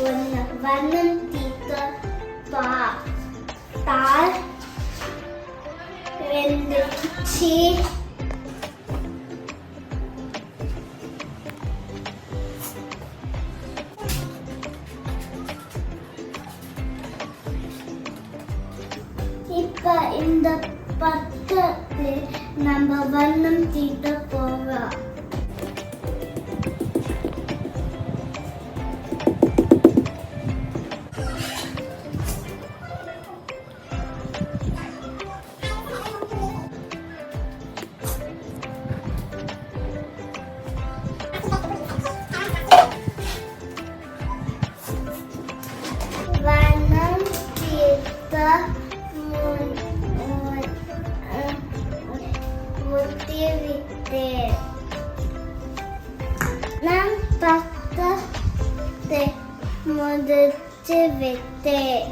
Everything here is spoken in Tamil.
1 வண்ணம் தீட்டத்தால் 2 குச்சி இப்ப இந்த பக்கத்தில் நம்ம வண்ணம் தீட்ட போறோம். வண்ணம் தீட்ட முத்திவிட்டேன். நான் பக்கத்தை முடித்து விட்டேன்.